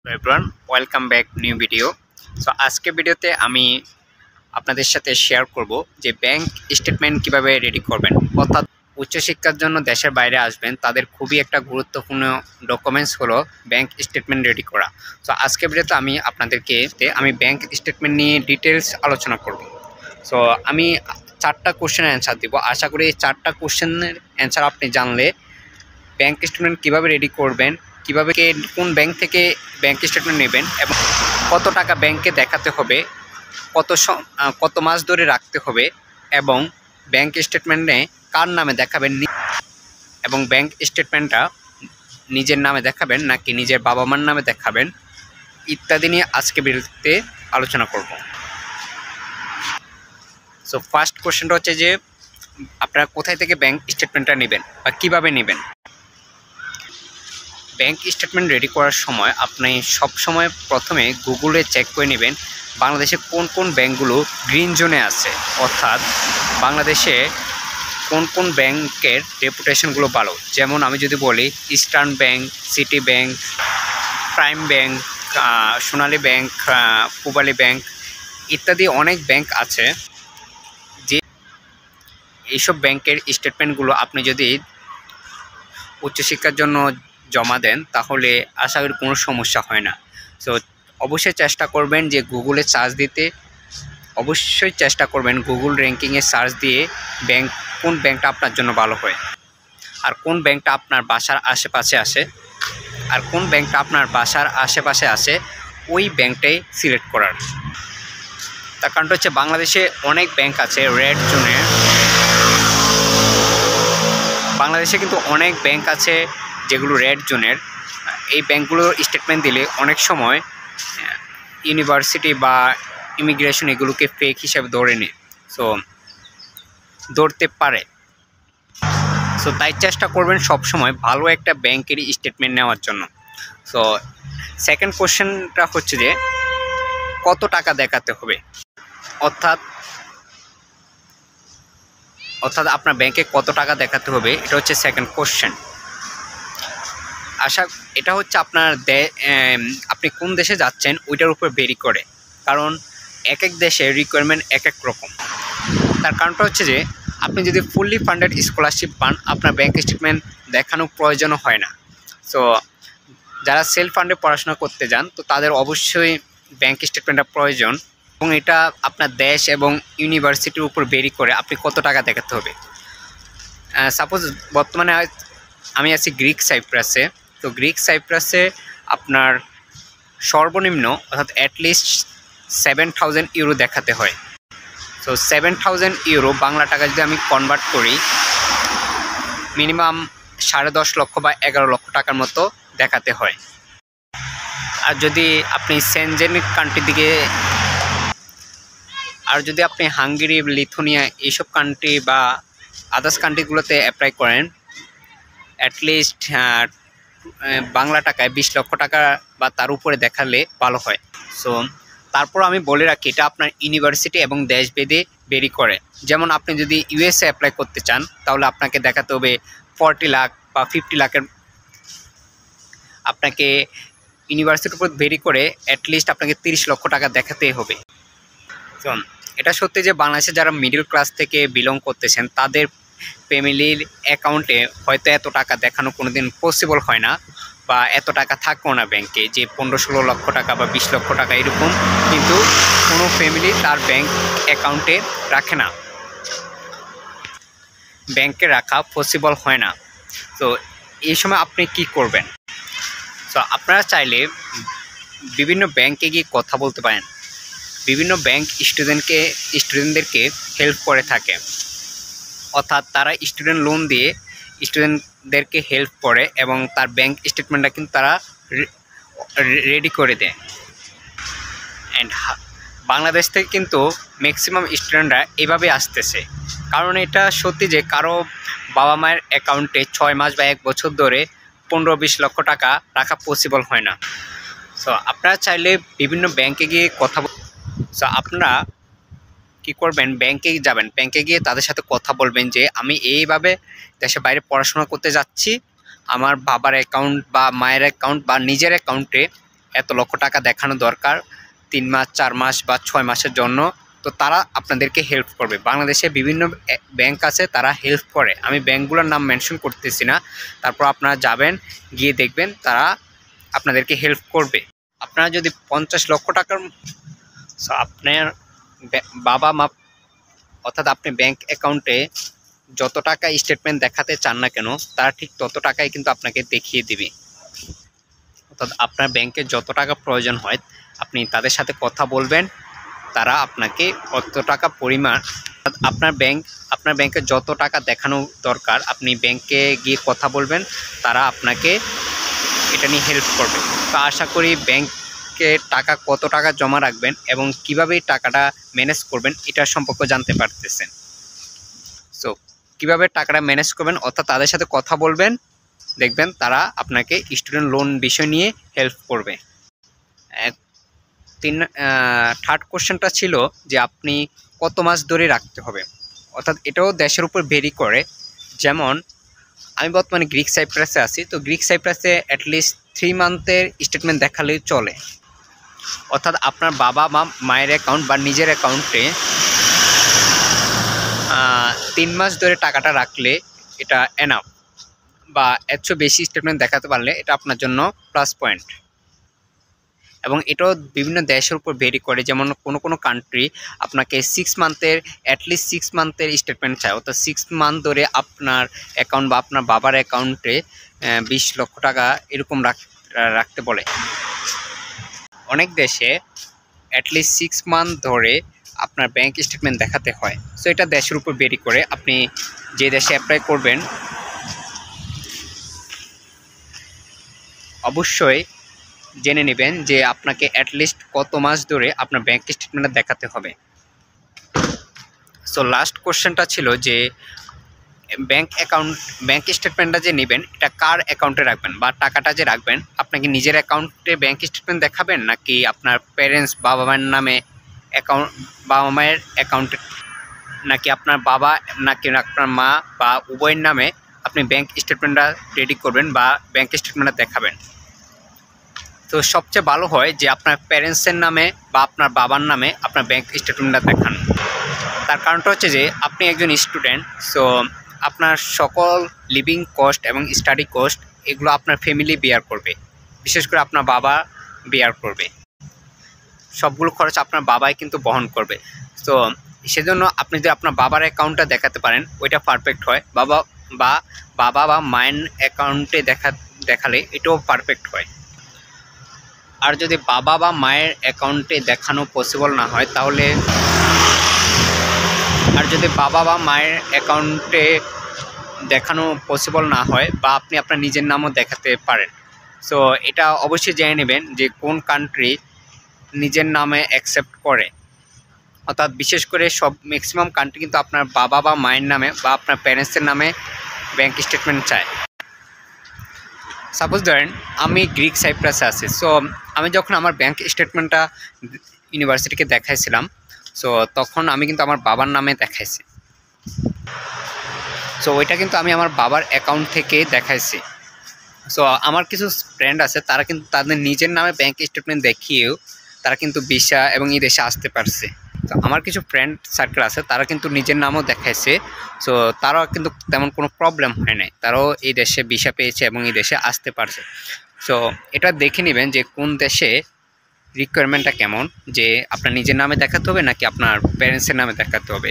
Everyone, welcome back new video. So আজকে ভিডিওতে আমি আপনাদের সাথে শেয়ার করব যে ব্যাংক স্টেটমেন্ট কিভাবে রেডি করবেন। অর্থাৎ উচ্চশিক্ষার জন্য দেশের বাইরে আসবেন তাদের খুবই একটা গুরুত্বপূর্ণ ডকুমেন্টস হলো ব্যাংক স্টেটমেন্ট রেডি করা। সো আজকে ভিডিওতে আমি ব্যাংক স্টেটমেন্ট নিয়ে ডিটেলস আলোচনা করব। সো আমি 4টা কোশ্চেনের অ্যান্সার দিব। আশা করি এই 4টা কোশ্চেনের অ্যান্সার আপনি জানলে ব্যাংক স্টেটমেন্ট কীভাবে রেডি করবেন, কীভাবে কোন ব্যাংক থেকে ব্যাংক স্টেটমেন্ট নেবেন এবং কত টাকা ব্যাংকে দেখাতে হবে, কত মাস ধরে রাখতে হবে এবং ব্যাংক স্টেটমেন্টে কার নামে দেখাবেন এবং ব্যাংক স্টেটমেন্টটা নিজের নামে দেখাবেন নাকি নিজের বাবা মার নামে দেখাবেন ইত্যাদি নিয়ে আজকে ভিডিওতে আলোচনা করব। সো ফার্স্ট কোশ্চেনটা হচ্ছে যে আপনারা কোথায় থেকে ব্যাংক স্টেটমেন্টটা নেবেন বা কীভাবে নেবেন। ব্যাংক স্টেটমেন্ট রেডি করার সময় আপনি সবসময় প্রথমে গুগলে চেক করে নেবেন বাংলাদেশে কোন কোন ব্যাংকগুলো গ্রিন জোনে আছে, অর্থাৎ বাংলাদেশে কোন কোন ব্যাংকের রেপুটেশনগুলো ভালো। যেমন আমি যদি বলি eastern bank, city bank, prime bank, Sonali bank, Pubali bank ইত্যাদি অনেক ব্যাংক আছে। যে এইসব ব্যাংকের স্টেটমেন্টগুলো আপনি যদি উচ্চশিক্ষার জন্য জমা দেন তাহলে আশা করি কোনো সমস্যা হয় না। সো অবশ্যই চেষ্টা করবেন যে গুগলে সার্চ দিতে, অবশ্যই চেষ্টা করবেন গুগল র্যাঙ্কিংয়ে সার্চ দিয়ে কোন ব্যাংকটা আপনার জন্য ভালো হয় আর কোন ব্যাংকটা আপনার বাসার আশেপাশে আসে ওই ব্যাংকটাই সিলেক্ট করার। তার কারণটা হচ্ছে বাংলাদেশে অনেক ব্যাংক আছে রেড জোনে। বাংলাদেশে কিন্তু অনেক ব্যাংক আছে যেগুলো রেড জোনের। এই ব্যাংকগুলোর স্টেটমেন্ট দিলে অনেক সময় ইউনিভার্সিটি বা ইমিগ্রেশন এগুলোকে ফেক হিসাবে ধরতে পারে। সো তাই চেষ্টা করবেন সবসময় ভালো একটা ব্যাংকের স্টেটমেন্ট নেওয়ার জন্য। সো সেকেন্ড কোশ্চেনটা হচ্ছে যে কত টাকা দেখাতে হবে, অর্থাৎ আপনার ব্যাংকে কত টাকা দেখাতে হবে, এটা হচ্ছে সেকেন্ড কোশ্চেন। এটা হচ্ছে আপনি কোন দেশে যাচ্ছেন ওইটার উপর ভেরি করে, কারণ এক এক দেশে রিকোয়ারমেন্ট এক এক রকম। তার কারণটা হচ্ছে যে আপনি যদি ফুললি ফান্ডেড স্কলারশিপ পান আপনার ব্যাংক স্টেটমেন্ট দেখানোর প্রয়োজন হয় না। সো যারা সেলফ ফান্ডে পড়াশোনা করতে যান তো তাদের অবশ্যই ব্যাংক স্টেটমেন্টটা প্রয়োজন এবং এটা আপনার দেশ এবং ইউনিভার্সিটির উপর ভেরি করে আপনি কত টাকা দেখাতে হবে। সাপোজ বর্তমানে আমি আছি গ্রিক সাইপ্রাসে। তো গ্রিক সাইপ্রাসে আপনার সর্বনিম্ন অর্থাৎ অ্যাটলিস্ট 7,000 ইউরো দেখাতে হয়। সো 7,000 ইউরো বাংলা টাকা যদি আমি কনভার্ট করি মিনিমাম 10.5 লক্ষ বা 11 লক্ষ টাকার মতো দেখাতে হয়। আর যদি আপনি সেনজেনিক কান্ট্রির দিকে যদি আপনি হাঙ্গেরি, লিথুনিয়া এইসব কান্ট্রি বা আদার্স কান্ট্রিগুলোতে অ্যাপ্লাই করেন অ্যাটলিস্ট বাংলা টাকায় 20 লক্ষ টাকা বা তার উপরে দেখালে ভালো হয়। সো তারপর আমি বলে রাখি এটা আপনার ইউনিভার্সিটি এবং দেশভেদে ভেরি করে। যেমন আপনি যদি ইউএসএ অ্যাপ্লাই করতে চান তাহলে আপনাকে দেখাতে হবে 40 লাখ বা 50 লাখের। আপনাকে ইউনিভার্সিটির উপর ভেরি করে অ্যাটলিস্ট আপনাকে 30 লক্ষ টাকা দেখাতেই হবে। তো এটা সত্যি যে বাংলাদেশে যারা মিডল ক্লাস থেকে বিলং করতেছেন তাদের ফ্যামিলির অ্যাকাউন্টে হয়তো এত টাকা দেখানো কোনোদিন পসিবল হয় না বা এত টাকা থাকবেও না ব্যাংকে যে 15-16 লক্ষ টাকা বা 20 লক্ষ টাকা এরকম, কিন্তু কোনো ফ্যামিলি তার ব্যাংক অ্যাকাউন্টে রাখে না, ব্যাংকে রাখা পসিবল হয় না। তো এই সময় আপনি কি করবেন? তো আপনারা চাইলে বিভিন্ন ব্যাংকে গিয়ে কথা বলতে পারেন। বিভিন্ন ব্যাংক স্টুডেন্টদেরকে হেল্প করে থাকে, অর্থাৎ তারা স্টুডেন্ট লোন দিয়ে স্টুডেন্টদেরকে হেল্প করে এবং তার ব্যাংক স্টেটমেন্টটা কিন্তু তারা রেডি করে দেয়। অ্যান্ড বাংলাদেশ থেকে কিন্তু ম্যাক্সিমাম স্টুডেন্টরা এভাবে আসতেছে, কারণ এটা সত্যি যে কারো বাবা মায়ের অ্যাকাউন্টে 6 মাস বা 1 বছর ধরে 15-20 লক্ষ টাকা রাখা পসিবল হয় না। সো আপনারা চাইলে বিভিন্ন ব্যাংকে গিয়ে সো আপনারা কী করবেন, ব্যাংকে যাবেন, ব্যাংকে গিয়ে তাদের সাথে কথা বলবেন যে আমি এইভাবে দেশের বাইরে পড়াশোনা করতে যাচ্ছি, আমার বাবার অ্যাকাউন্ট বা মায়ের অ্যাকাউন্ট বা নিজের অ্যাকাউন্টে এত লক্ষ টাকা দেখানো দরকার 3 মাস 4 মাস বা 6 মাসের জন্য, তো তারা আপনাদেরকে হেল্প করবে। বাংলাদেশে বিভিন্ন ব্যাংক আছে, তারা হেল্প করে। আমি ব্যাংকগুলোর নাম মেনশন করতেছি না, তারপর আপনারা যাবেন, গিয়ে দেখবেন তারা আপনাদেরকে হেল্প করবে। আপনারা যদি 50 লক্ষ টাকার আপনার বাবা মা, অর্থাৎ আপনি ব্যাংক অ্যাকাউন্টে যত টাকা স্টেটমেন্ট দেখাতে চান না কেন, তারা ঠিক তত টাকাই কিন্তু আপনাকে দেখিয়ে দিবে। অর্থাৎ আপনার ব্যাংকে যত টাকা প্রয়োজন হয় আপনি তাদের সাথে কথা বলবেন, তারা আপনাকে অত টাকা পরিমাণ, আপনার ব্যাংকে যত টাকা দেখানো দরকার আপনি ব্যাংকে গিয়ে কথা বলবেন, তারা আপনাকে এটা নিয়ে হেল্প করবে। তো আশা করি ব্যাংকে টাকা কত টাকা জমা রাখবেন এবং কিভাবে টাকাটা ম্যানেজ করবেন এটা সম্পর্কে জানতে পারতেছেন। সো কিভাবে টাকাটা ম্যানেজ করবেন, অর্থাৎ তাদের সাথে কথা বলবেন, দেখবেন তারা আপনাকে স্টুডেন্ট লোন বিষয় নিয়ে হেল্প করবে। থার্ড কোশ্চেনটা ছিল যে আপনি কত মাস ধরে রাখতে হবে, অর্থাৎ এটাও দেশের উপর ভেরি করে। যেমন আমি বর্তমানে গ্রিক সাইপ্রাসে আছি, তো গ্রিক সাইপ্রাসে অ্যাটলিস্ট 3 মান্থের স্টেটমেন্ট দেখালেই চলে। অর্থাৎ আপনার বাবা মায়ের অ্যাকাউন্ট বা নিজের অ্যাকাউন্টে 3 মাস ধরে টাকাটা রাখলে এটা এনাফ, বা এর চেয়ে বেশি স্টেটমেন্ট দেখাতে পারলে এটা আপনার জন্য প্লাস পয়েন্ট। এবং এটাও বিভিন্ন দেশের উপর ভেরি করে। যেমন কোনো কান্ট্রি আপনাকে 6 মান্থের অ্যাটলিস্ট 6 মান্থের স্টেটমেন্ট চায়, অর্থাৎ 6 মান্থ ধরে আপনার অ্যাকাউন্ট বা আপনার বাবার অ্যাকাউন্টে 20 লক্ষ টাকা এরকম রাখতে বলে। অনেক দেশে অ্যাটলিস্ট 6 মান্থ ধরে আপনার ব্যাংক স্টেটমেন্ট দেখাতে হয়। সো এটা দেশের উপর ভেরি করে। আপনি যে দেশে অ্যাপ্লাই করবেন অবশ্যই জেনে নেবেন যে আপনাকে অ্যাটলিস্ট কত মাস ধরে আপনার ব্যাংক স্টেটমেন্টটা দেখাতে হবে। সো লাস্ট কোশ্চেনটা ছিল যে ব্যাংক স্টেটমেন্টটা যে নেবেন এটা কার অ্যাকাউন্টে রাখবেন, বা টাকাটা যে রাখবেন আপনাকে নিজের অ্যাকাউন্টে ব্যাংক স্টেটমেন্ট দেখাবেন, নাকি আপনার প্যারেন্টস বাবা মায়ের অ্যাকাউন্টে, নাকি আপনার বাবা নাকি আপনার মা বা উভয়ের নামে আপনি ব্যাংক স্টেটমেন্টটা রেডি করবেন বা ব্যাংক স্টেটমেন্টটা দেখাবেন। তো সবচেয়ে ভালো হয় যে আপনার প্যারেন্টসের নামে বা আপনার বাবার নামে আপনার ব্যাংক স্টেটমেন্টটা দেখান। তার কারণটা হচ্ছে যে আপনি একজন স্টুডেন্ট, সো আপনার সকল লিভিং কস্ট এবং স্টাডি কস্ট এগুলো আপনার ফ্যামিলি বেয়ার করবে, বিশেষ করে আপনার বাবা বেয়ার করবে। সবগুলো খরচ আপনার বাবাই কিন্তু বহন করবে। তো সেজন্য আপনি যদি আপনার বাবার অ্যাকাউন্টটা দেখাতে পারেন ওইটা পারফেক্ট হয়। বাবা বা মায়ের অ্যাকাউন্টে দেখালে এটাও পারফেক্ট হয়। আর যদি বাবা বা মায়ের অ্যাকাউন্টে দেখানো পসিবল না হয় তাহলে, বা আপনি আপনার নিজের নামও দেখাতে পারেন। সো এটা অবশ্যই জেনে নেবেন যে কোন কান্ট্রি নিজের নামে অ্যাকসেপ্ট করে। অর্থাৎ বিশেষ করে ম্যাক্সিমাম কান্ট্রি কিন্তু আপনার বাবা বা মায়ের নামে বা আপনার প্যারেন্টসের নামে ব্যাংক স্টেটমেন্ট চায়। সাপোজ ধরেন আমি গ্রিক সাইপ্রাসে আছি, সো আমি যখন আমার ব্যাংক স্টেটমেন্টটা ইউনিভার্সিটিকে দেখাইছিলাম, সো তখন আমি কিন্তু আমার বাবার নামে দেখাইছি। সো ওইটা কিন্তু আমি আমার বাবার অ্যাকাউন্ট থেকে দেখাইছি। সো আমার কিছু ফ্রেন্ড আছে তারা কিন্তু তাদের নিজের নামে ব্যাংক স্টেটমেন্ট দেখিয়েও তারা কিন্তু ভিসা এবং এই দেশে আসতে পারছে। তো আমার কিছু ফ্রেন্ড সার্কেল আছে তারা কিন্তু নিজের নামও দেখাইছে, সো তারাও কিন্তু তেমন কোনো প্রবলেম হয় নাই, তারাও এই দেশে ভিসা পেয়েছে এবং এই দেশে আসতে পারছে। সো এটা দেখে নেবেন যে কোন দেশে রিকোয়ারমেন্টটা কেমন, যে আপনার নিজের নামে দেখাতে হবে নাকি আপনার প্যারেন্টসের নামে দেখাতে হবে।